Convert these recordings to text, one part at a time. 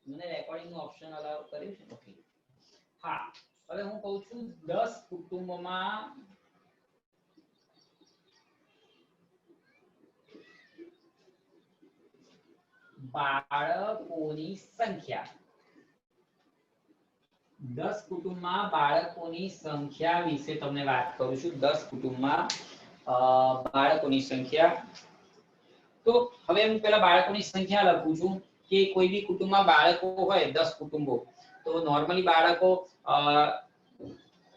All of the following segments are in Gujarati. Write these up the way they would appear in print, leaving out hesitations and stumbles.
મને રેકોર્ડિંગ નું ઓપ્શન અલાઉ કર્યું છે ઓકે હા હવે હું કહું છું 10 કુટુંબમાં બાળકોની સંખ્યા 10 કુટુંબમાં બાળકોની સંખ્યા વિશે તમને વાત કરું છું 10 કુટુંબમાં બાળકોની સંખ્યા તો હવે હું પહેલા બાળકોની સંખ્યા લખું છું કે કોઈ બી કુટુંબમાં બાળકો હોય 10 કુટુંબો તો નોર્મલી બાળકો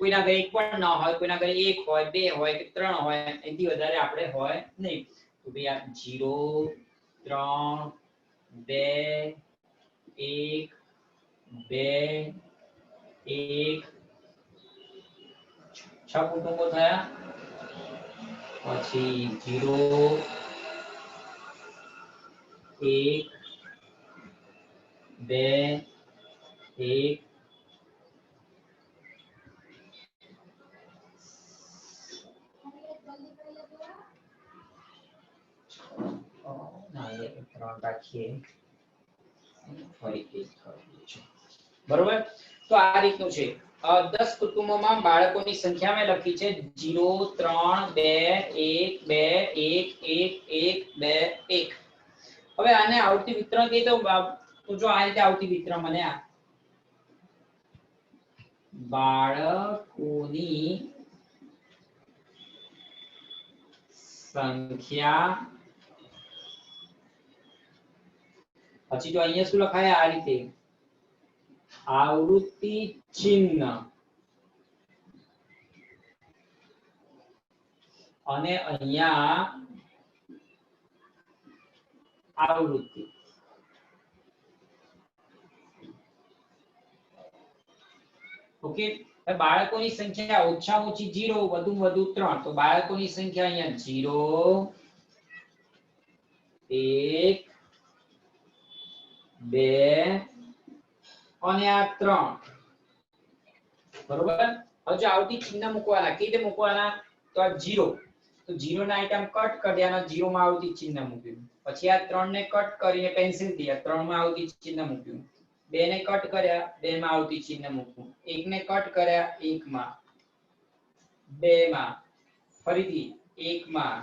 કોઈના ઘરે એક પણ ન હોય કોઈના ઘરે એક હોય બે હોય કે ત્રણ હોય એથી વધારે આપણે હોય નહીં તો ભાઈ આ 0 3 2 1 2 1 6 કુટુંબો થયા પછી 0 1 2 1 બરોબર તો આ રીતનું છે 10 કુટુંબોમાં બાળકોની સંખ્યા મેં લખી છે 0 3 2 1 2 1 1 1 2 1 હવે આને આવૃત્તિ વિતરણ કહે તો જો આ રીતે આવૃત્તિ વિતરણ મને આ બાળકોની સંખ્યા પછી જો અહીંયા શું લખાય આ રીતે આવૃત્તિ ચિહ્ન અને અહીંયા આવૃત્તિ ઓકે બાળકોની સંખ્યા ઓછામાં ઓછી 0 વધુમાં વધુ 3 તો બાળકોની સંખ્યા અહીંયા 0 1 2 અને આ 3 બરોબર હવે જો આવતી ચિહ્ન મૂકવાના કઈ રીતે મૂકવાના તો આ 0 તો 0 ના આઈટમ કટ કરી દેવાના 0 માં આવતી ચિહ્ન મૂક્યું પછી આ 3 ને કટ કરીને પેન્સિલ થી 3 માં આવતી ચિહ્ન મૂક્યું 2 ને કટ કર્યા 2 માં આવતી ચિહ્ન મૂક્યું 1 ને કટ કર્યા 1 માં 2 માં ફરીથી 1 માં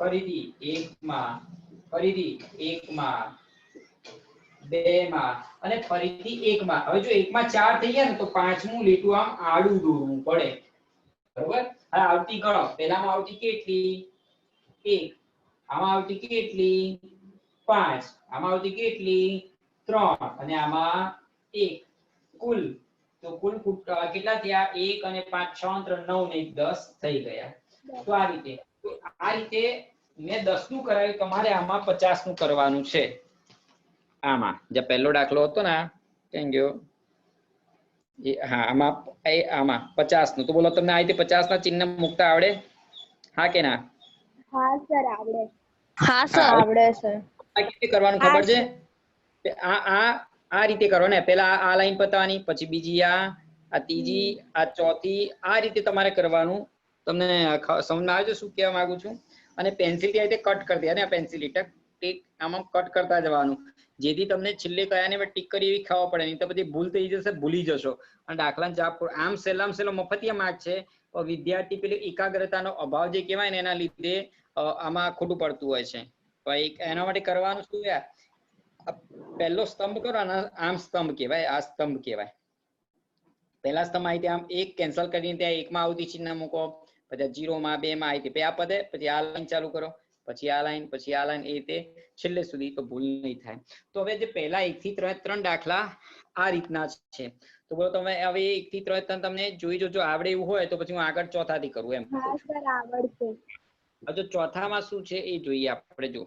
ફરીથી 1 માં ફરીથી 1 માં 2 માં અને ફરીથી 1 માં હવે જો 1 માં 4 થઈ ગયા ને તો પાંચમું લીટું આમ આડું દોરવું પડે બરોબર આ આવતી ગણો પહેલામાં આવતી કેટલી 1 આમાં આવતી કેટલી 5 આમાં આવતી કેટલી 3 અને આમાં 1 કુલ તો કુલ કેટલા થયા 1 અને 5 6 3 9 ને 10 થઈ ગયા તો આ રીતે મેં 10 નું કરાવ્યું તમારે આમાં 50 નું કરવાનું છે આમાં જે પહેલો દાખલો હતો ને થેન્ક યુ હા આમાં 50 નું તો બોલો તમને આ રીતે 50 ના ચિહ્ન મૂકતા આવડે હા કે ના હા સર આવડે હા સર આવડે સર આ રીતે કરવાનું ખબર છે આ રીતે કરો ને પહેલા આ લાઈન પતાવવાની પછી બીજી આ ત્રીજી આ ચોથી આ રીતે તમારે કરવાનું તમને સમજ આવે છે શું કહેવા માંગુ છું અને પેન્સિલ થી આ રીતે કટ કરી દેવાની આ પેન્સિલ ટીક આમાં કટ કરતા જવાનું જેથી તમને છેલ્લે કયાને ટીક કરી એવી ખાવા પડે નહીં તો પછી ભૂલ થઈ જશે ભૂલી જશો અને દાખલા જવાબ આમ સહેલામાં સહેલો મફતિયા માર્ક છે વિદ્યાર્થી પેલી એકાગ્રતાનો અભાવ જે કહેવાય ને એના લીધે આમાં ખોટું પડતું હોય છે તો એના માટે કરવાનું શું યાર પહેલો સ્તંભ કરો આમ સ્તંભ કહેવાય આ સ્તંભ કહેવાય પહેલા સ્તંભ આવી આમ એક કેન્સલ કરીને ત્યાં 1 માં આવતી ચિહ્ન મૂકો પછી 0 માં 2 માં આવી આ પદે પછી આ લાઈન ચાલુ કરો પછી આ લાઈન એ રીતે છેલ્લે સુધી તો ભૂલ નહીં થાય તો હવે જે પહેલા 1 થી 3 દાખલા આ રીતના છે તો બોલો તમે હવે 1 થી 3 તમને જોઈ જોજો આવડે એવું હોય તો પછી હું આગળ ચોથાથી કરું એમ હા સર આવડશે હવે ચોથામાં શું છે એ જોઈએ આપણે જો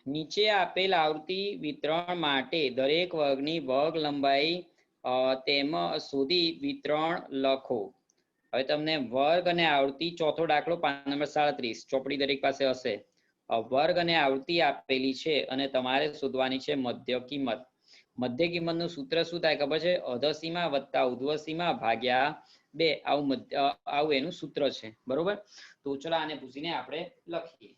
નીચે આપેલ આવૃત્તિ વિતરણ માટે દરેક વર્ગની વર્ગ લંબાઈ તેમાં શોધી વિતરણ લખો હવે તમને વર્ગ અને આવૃત્તિ ચોથો દાખલો પાના નંબર 37 ચોપડી દરેક પાસે હશે વર્ગ અને આવૃત્તિ આપેલી છે અને તમારે શોધવાની છે મધ્ય કિંમત નું સૂત્ર શું થાય ખબર છે અધસીમા વત્તા ઉર્ધ્વસીમા ભાગ્યા 2 આવું એનું સૂત્ર છે બરોબર તો ચલો આને પૂછીને આપણે લખીએ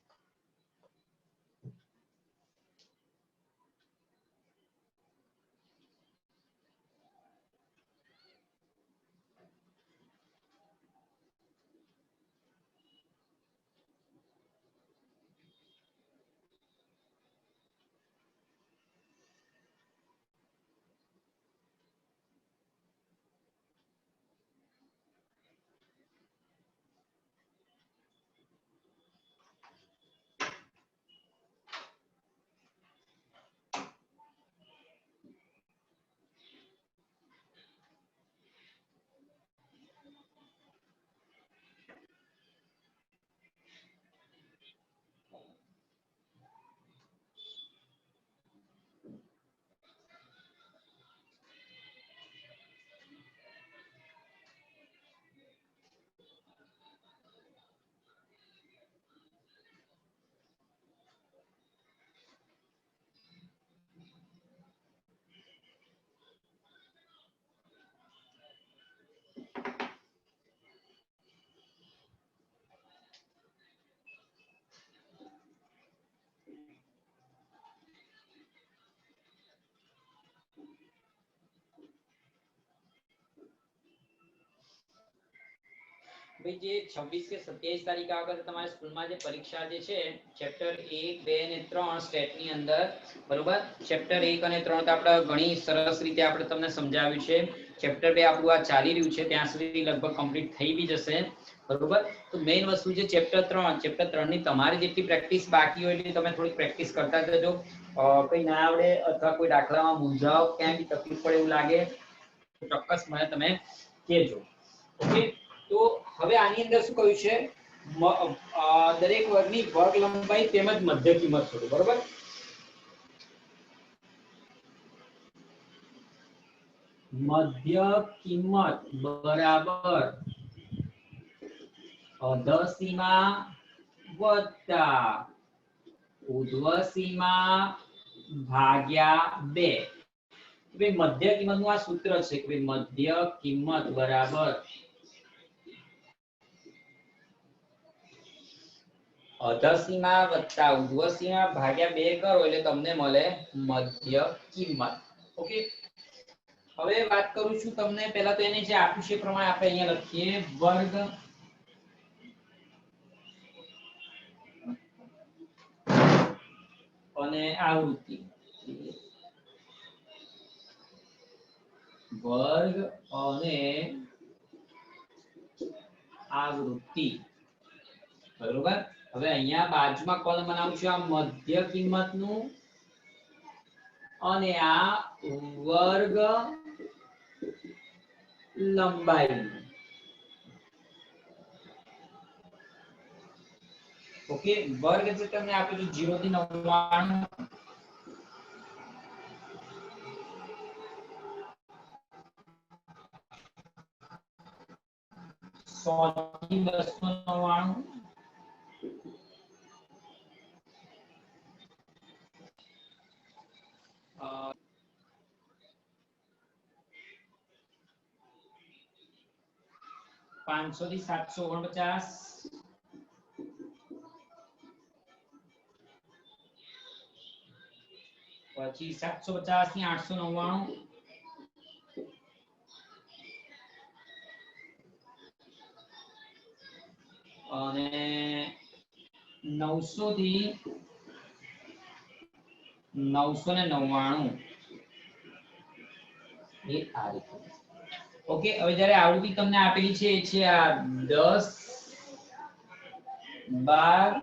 ભાઈ જે 26 કે 27 તારીખ આગળ તમારી સ્કૂલમાં જે પરીક્ષા જે છે ચેપ્ટર 1 2 અને 3 સ્ટેટ ની અંદર, બરોબર, ચેપ્ટર 1 અને 3 તો આપણે ઘણી સરસ રીતે આપણે તમને સમજાવ્યું છે. ચેપ્ટર 2 આપણું આ ચાલી રહ્યું છે, ત્યાં સુધી લગભગ કમ્પ્લીટ થઈ બી જશે, બરોબર. તો મેઈન વસ્તુ છે ચેપ્ટર 3 ની તમારી જેટલી પ્રેક્ટિસ બાકી હોય એટલી તમે થોડી પ્રેક્ટિસ કરતા જજો. કઈ ના આવડે અથવા કોઈ દાખલામાં મૂંઝાવ, ક્યાંય બી તકલીફ પડે એવું લાગે તો ચોક્કસ મને તમે કહેજો. ઓકે, તો હવે આની અંદર શું કહ્યું છે, દરેક વર્ગની વર્ગ લંબાઈ તેમજ મધ્ય કિંમત શોધો, બરોબર. મધ્ય કિંમત બરાબર અધસીમા વત્તા ઉર્ધ્વસીમા ભાગ્યા 2. ભાઈ મધ્ય કિંમત નું આ સૂત્ર છે કે ભાઈ મધ્ય કિંમત બરાબર અધસીમા વત્તા ઉર્ધ્વસીમા ભાગ્યા 2 કરો એટલે તમને મળે મધ્ય કિંમત. ઓકે, હવે વાત કરું છું તમને પહેલા તો એને જે આપ્યું છે એ પ્રમાણે આપણે અહીંયા લખીએ વર્ગ અને આવૃત્તિ. વર્ગ અને આવૃત્તિ, બરોબર. હવે અહીંયા બાજુમાં કોલમ બનાવું છું આ મધ્ય કિંમતનું અને આ વર્ગ લંબાઈનું. ઓકે, વર્ગ જે તમને આપ્યું છે 0 થી 99, થી 299, અ 500 થી 749, પછી 750 થી 899, અને 900 થી 999 એ આ રીતે. ઓકે, હવે જ્યારે આવૃત્તિ તમને આપેલી છે એ છે આ 10, 12,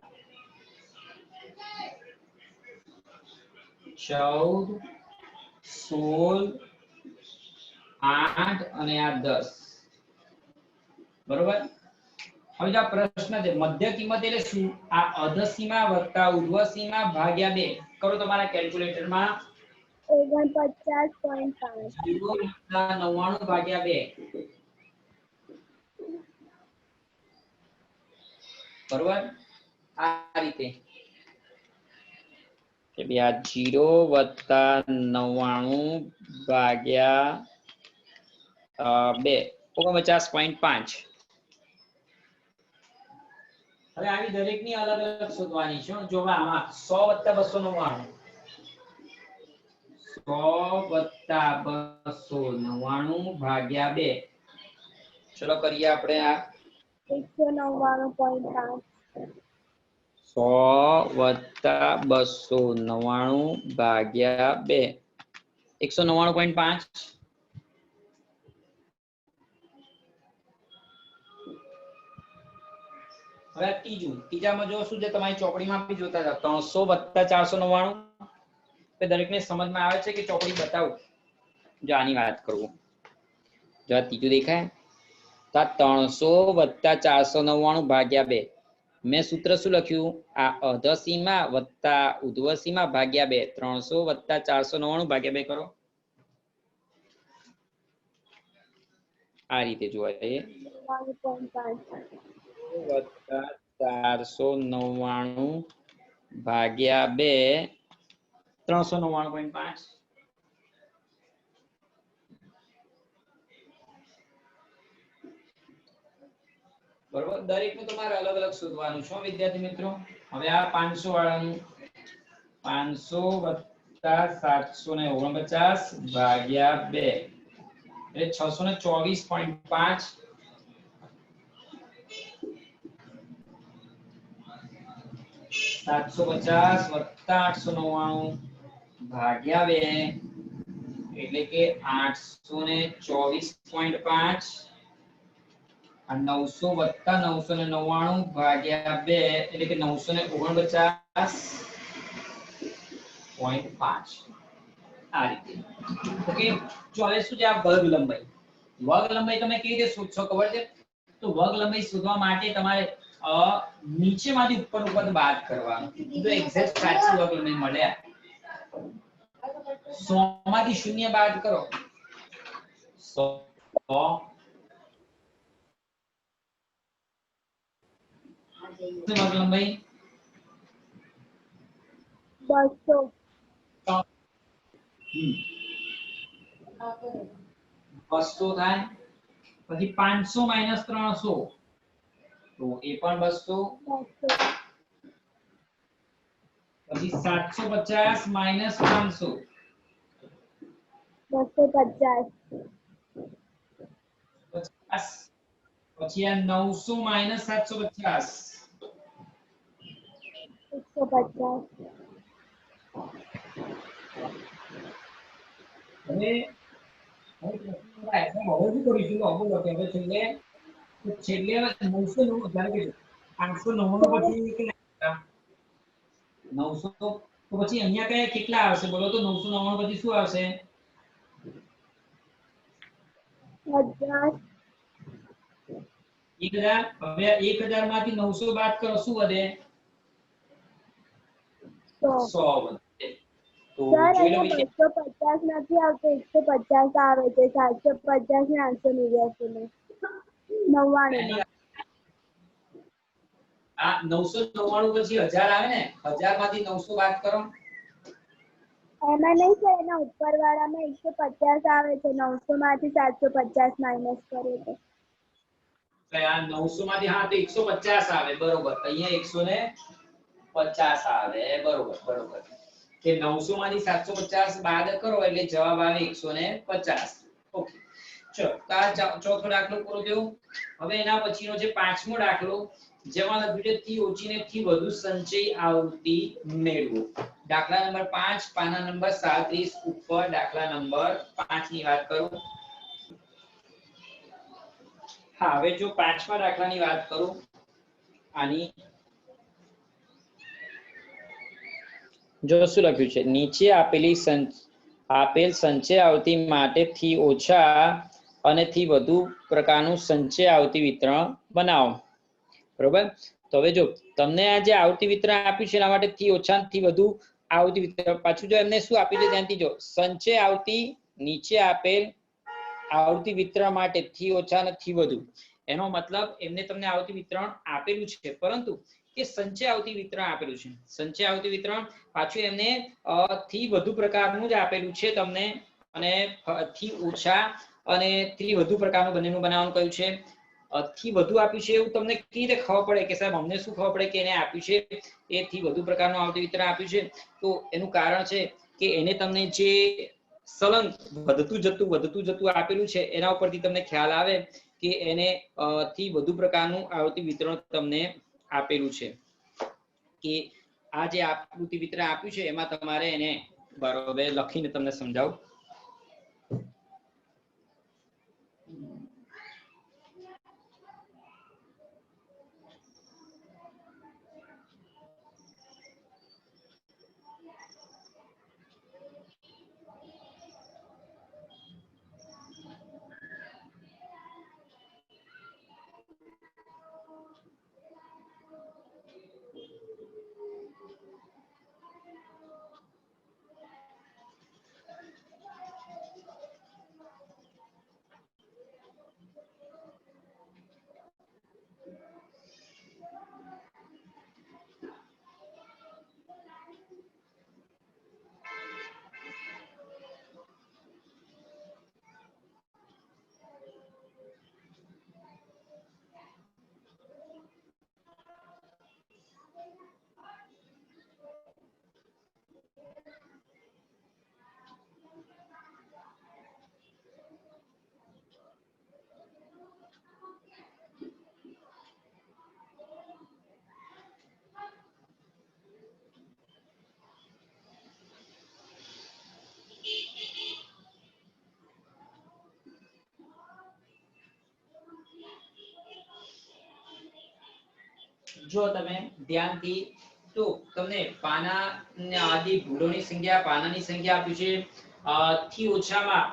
14, 16, 8 અને આ 10, બરોબર. હવે જો આ પ્રશ્ન છે મધ્ય કિંમત એટલે શું, આ અધસીમા વત્તા ઉર્ધ્વસીમા ભાગ્યા 2 કરો તમારા કેલ્ક્યુલેટરમાં. 49.5. 0 વત્તા 99 ભાગ્યા 2, બરોબર. આ રીતે કે બે આ 0 વત્તા 99 ભાગ્યા 2, 49.5. હવે આવી દરેકની અલગ અલગ શોધવાની છે. જો આમાં 100 વત્તા 299, 100 વત્તા 299 ભાગ્યા 2, ચલો કરીએ આપણે આ 199.5. 100 વત્તા 299 ભાગ્યા 2, 199.5. હવે ત્રીજામાં જો શું છે તમારી ચોપડીમાં આપી જોતા હતા 300 વત્તા 499. દરેકને સમજમાં આવે છે કે ચોપડી બતાવું? જો આની વાત કરું, જો આ ત્રીજું દેખાય તો આ 300 વત્તા 499 ભાગ્યા 2. મેં સૂત્ર શું લખ્યું, આ અધસીમા વત્તા ઉર્ધ્વસીમા ભાગ્યા 2, 300 વત્તા 499 ભાગ્યા 2 કરો. આ રીતે જોવા જઈએ, 499 ભાગ્યા 2, 399.5. બરોબર. દરેકનું તમારે અલગ અલગ શોધવાનું છે વિદ્યાર્થી મિત્રો. હવે આ 500 વાળાનું 500 વત્તા 749 ભાગ્યા 2 એટલે 624.5. 750 વત્તા 899 ભાગ્યા 2 એટલે કે 824.5 અને 900 વત્તા 999 ભાગ્યા 2 એટલે કે 949.5 આ રીતે. ઓકે, જો હવે શું છે આ વર્ગ લંબાઈ. વર્ગ લંબાઈ તમે કેવી રીતે શોધશો ખબર છે? તો વર્ગ લંબાઈ શોધવા માટે તમારે નીચેમાંથી ઉપર બાદ કરવાનું. તો એક્ઝેક્ટ સાચી વર્ગ લંબાઈ મળે. 100 માંથી 0 બાદ કરો 100 વર્ગ લંબાઈ 200 200 થાય. પછી 500 માઈનસ 300 તો એ પણ 200. પછી 750 માઈનસ 500 250 50. પછી આ 900 માઈનસ 750 150 હવે શું કરીશું બોલો કે હવે છેલ્લે 999 ધારો કે 899 પછી કેટલા 900 તો પછી અહીંયા કયા કેટલા આવશે બોલો તો 999 પછી શું આવશે 1000 1000. હવે 1000 માંથી 900 બાદ કરો શું વધે 100 વધે. તો સર જોઈ લો અહીંયા 250 નથી આવતો 150 આવે છે 750 ને 889 ને 99 આ 999 પછી 1000 આવે ને 1000 માંથી 900 બાદ કરો એમાં નહીં સર એના ઉપરવાળામાં 150 આવે છે 900 માંથી 750 માઈનસ કરે તો આ 900 માંથી હા તો 150 આવે બરોબર. અહીંયા 150 આવે બરોબર બરોબર કે 900 માંથી 750 બાદ કરો એટલે જવાબ આવે 150. ઓકે ચલો તો આ ચોથો દાખલો પૂરો થયો. હવે એના પછીનો જે પાંચમો દાખલો જેમાં લખ્યું છે થી ઓછી ને થી વધુ સંચય આવૃત્તિ મેળવો. દાખલા નંબર 5 પાના નંબર 37 ઉપર દાખલા નંબર 5 ની વાત કરું. હા હવે જો પાંચમા દાખલાની વાત કરું આની જો શું લખ્યું છે નીચે આપેલ સંચય આવૃત્તિ માટે થી ઓછા અને થી વધુ પ્રકારનું સંચય આવૃત્તિ વિતરણ બનાવો. બરોબર. તો હવે જો તમને આ જે આવૃત્તિ વિતરણ આપ્યું છે એના માટે થી ઓછા અને થી વધુ આવૃત્તિ વિતરણ પાછું જો એમને શું આપ્યું છે ધ્યાનથી જો સંચય આવૃત્તિ નીચે આપેલ આવૃત્તિ વિતરણ માટે થી ઓછા અને થી વધુ એનો મતલબ એમને તમને આવૃત્તિ વિતરણ આપેલું છે પરંતુ એ સંચય આવૃત્તિ વિતરણ આપેલું છે. સંચય આવૃત્તિ વિતરણ પાછું એમને થી વધુ પ્રકારનું જ આપેલું છે તમને અને થી ઓછા અને થી વધુ પ્રકારનું બંનેનું બનાવવાનું કહ્યું છે. થી વધુ આપ્યું છે એવું તમને કેવી રીતે ખબર પડે કે સાહેબ અમને શું ખબર પડે કે એને આપ્યું છે એ થી વધુ પ્રકારનું આવૃત્તિ વિતરણ આપ્યું છે? તો એનું કારણ છે કે એને તમને જે સળંગ વધતું જતું આપેલું છે એના ઉપરથી તમને ખ્યાલ આવે કે એને થી વધુ પ્રકારનું આવૃત્તિ વિતરણ તમને આપેલું છે કે આ જે આવૃત્તિ વિતરણ આપ્યું છે એમાં તમારે એને બરોબર લખીને તમને સમજાવું. જો તમે ધ્યાનથી તો તમને પાના ને આદિ ભૂલોની સંખ્યા પાનાની સંખ્યા આપ્યું છે થી ઓછામાં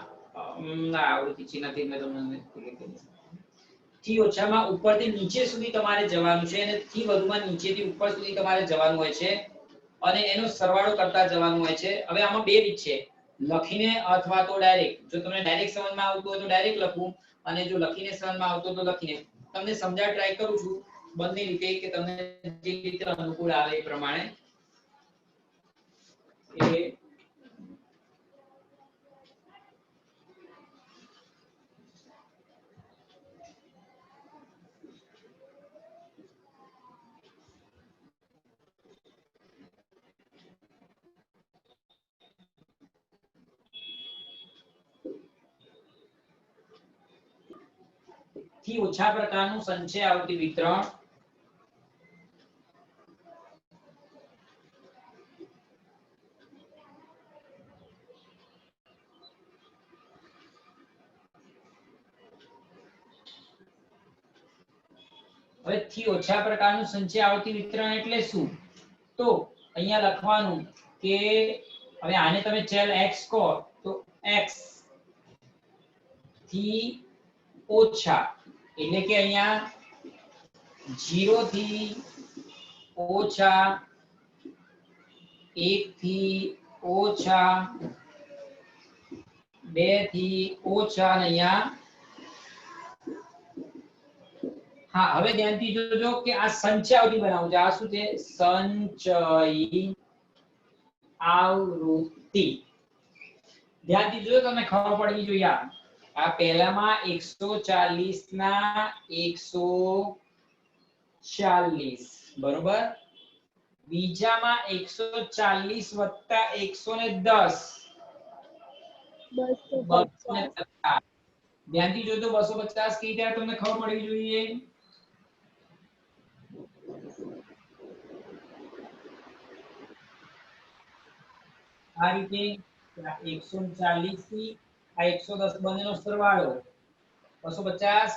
ના આવૃત્તિ ચિહ્નથી મેં તમને થી ઓછામાં ઉપરથી નીચે સુધી તમારે જવાનું છે અને થી વધુમાં નીચેથી ઉપર સુધી તમારે જવાનું હોય છે અને એનો સરવાળો કરતા જવાનું હોય છે. હવે આમાં બે રીત છે, લખીને અથવા તો ડાયરેક્ટ. જો તમને ડાયરેક્ટ સમજમાં આવતું હોય તો ડાયરેક્ટ લખવું અને જો લખીને સમજમાં આવતું હોય તો લખીને. તમને સમજાવવા ટ્રાય કરું છું બંને રીતે કે તમને જે રીતે અનુકૂળ આવે એ પ્રમાણે. એ થી ઓછા પ્રકારનું સંચય આવૃત્તિ વિતરણ. હવે થી ઓછા પ્રકારનું સંચય આવૃત્તિ વિતરણ એટલે શું? તો અહીંયા લખવાનું કે હવે આને તમે ચલ x કહો તો x થી ઓછા એટલે કે અહીંયા 0 થી ઓછા 1 થી ઓછા 2 થી ઓછા અને અહીંયા હા હવે ધ્યાનથી જોજો કે આ સંચય આવૃત્તિ બનાવવું છે. આ શું છે? સંચય આવૃત્તિ. ધ્યાનથી જોજો તમને ખબર પડવી જોઈએ. આ પહેલામાં 140 ના 140 બરોબર. બીજામાં 140 વત્તા 110 250. ધ્યાનથી જોજો 250 કઈ રીતે તમને ખબર પડવી જોઈએ. આ રીતે 140 થી આ 110 બંનેનો સરવાળો 250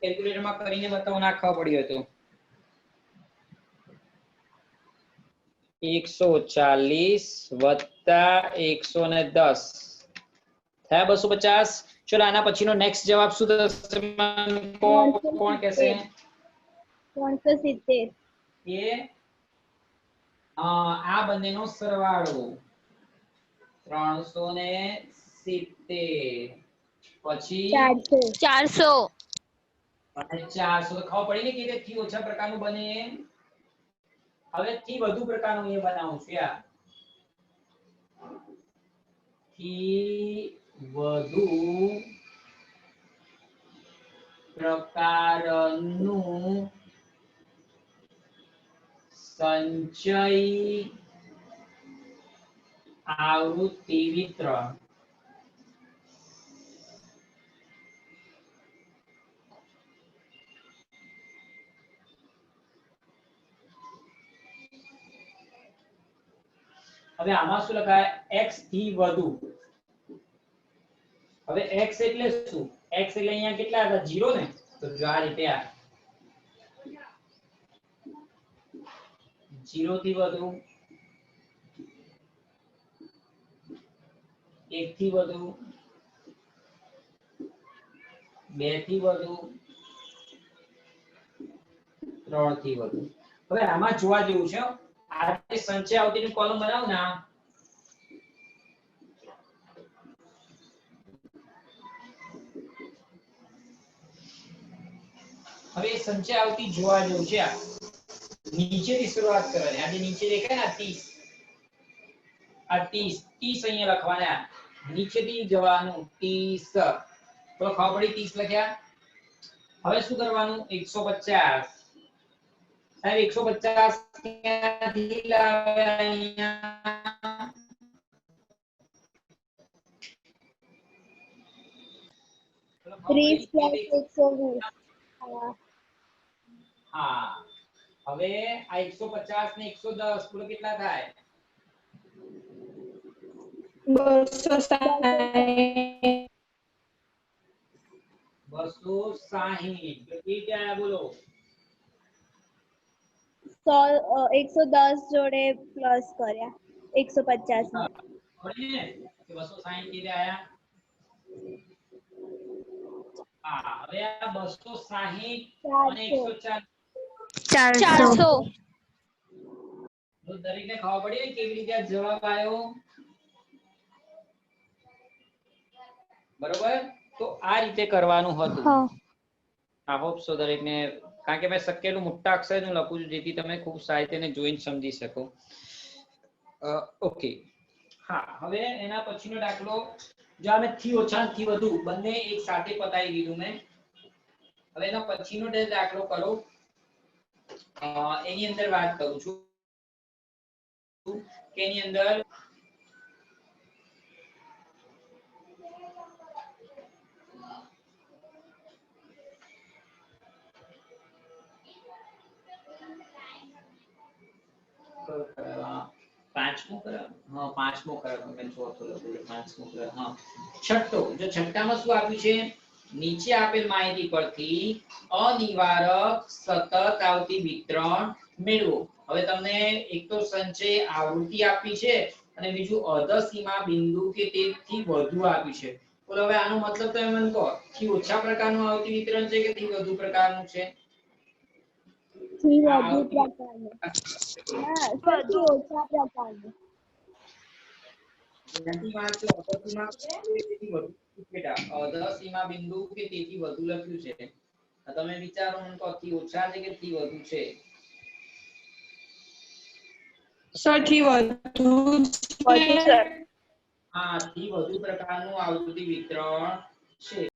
કેલ્ક્યુલેટરમાં કરીને બતાવો ના ખબર પડી હોય તો 140 વત્તા 110 થયા 250. ચલો આના પછીનો નેક્સ્ટ જવાબ શું થશે? કોણ કહેશે? 370. કે આ બંનેનો સરવાળો 370 પછી 400. અને 400 તો ખબર પડી ને કે થી ઓછા પ્રકારનું બને. હવે થી વધુ પ્રકારનું એ બનાવું છું યાર. થી વધુ પ્રકારનું સંચય આવૃત્તિ વિતરણ. હવે આમાં શું લખાય? x થી વધુ. હવે x એટલે શું? x એટલે અહીંયા કેટલા હતા? 0 ને. તો જો આ રીતે આ 0 થી વધુ 1 થી વધુ 2 થી વધુ 3 થી વધુ. હવે આમાં જોવા જેવું છે આ જે સંચય આવૃત્તિની કોલમ બનાવ ને હવે સંચય આવૃત્તિ જોવા જેવું છે. નીચેથી શરૂઆત કરવાની. આ જે નીચે દેખાય ને 30 આ 30 અહીંયા લખવાના. નીચેથી જવાનું 30 તો ખબર પડી 30 લખ્યા. હવે શું કરવાનું? 150 સાહેબ 150 ક્યાંથી લાવ્યા અહીંયા? 30 + 120. હા હવે આ 150 ને 110 બોલો કેટલા થાય? 260. 260. કેટલી ત્યાં બોલો? 110 જોડે પ્લસ કર્યા 150 હા, માં. ખબર ને કે 260 કેવી આયા? હા, હવે આ 260 અને 140 400. તો દરેકને ખબર પડી ને કેવી રીતે આ જવાબ આવ્યો? બરોબર? તો આ રીતે કરવાનું હતું. આઈ હોપ સો દરેકને, કારણ કે મેં શક્ય એટલું મોટા અક્ષરનું લખું છું જેથી તમે ખૂબ સારી રીતે જોઈને સમજી શકો. ઓકે. હા, હવે એના પછીનો દાખલો, જો આ મેં થી ઓછા થી વધુ બંને એક સાથે પતાવી દીધું મેં. હવે એના પછીનો દાખલો કરો. એની અંદર વાત કરું છું કે એની અંદર પાંચમો છઠ્ઠો, જો છઠ્ઠામાં શું આપ્યું છે? નીચે આપેલ માહિતી પરથી અનિવારક સતત આવતી વિતરણ મેળવો. હવે તમને એક તો સંચય આવૃત્તિ આપી છે અને બીજું અધસીમા બિંદુ કે તેથી વધુ આપ્યું છે. બોલો હવે આનો મતલબ તમે મને કહો, થી ઓછા પ્રકારનું આવતી વિતરણ છે કે થી વધુ પ્રકારનું છે? થી વધુ પ્રકારનું. ના સર, થી ઓછા પ્રકારનું. અધસીમા બિંદુ કે તેથી વધુ લખ્યું છે. તમે વિચારો મને કહો, થી ઓછા છે કે થી વધુ છે? સર થી વધુ વધુ સર. હા, થી વધુ પ્રકારનું આવૃત્તિ વિતરણ છે.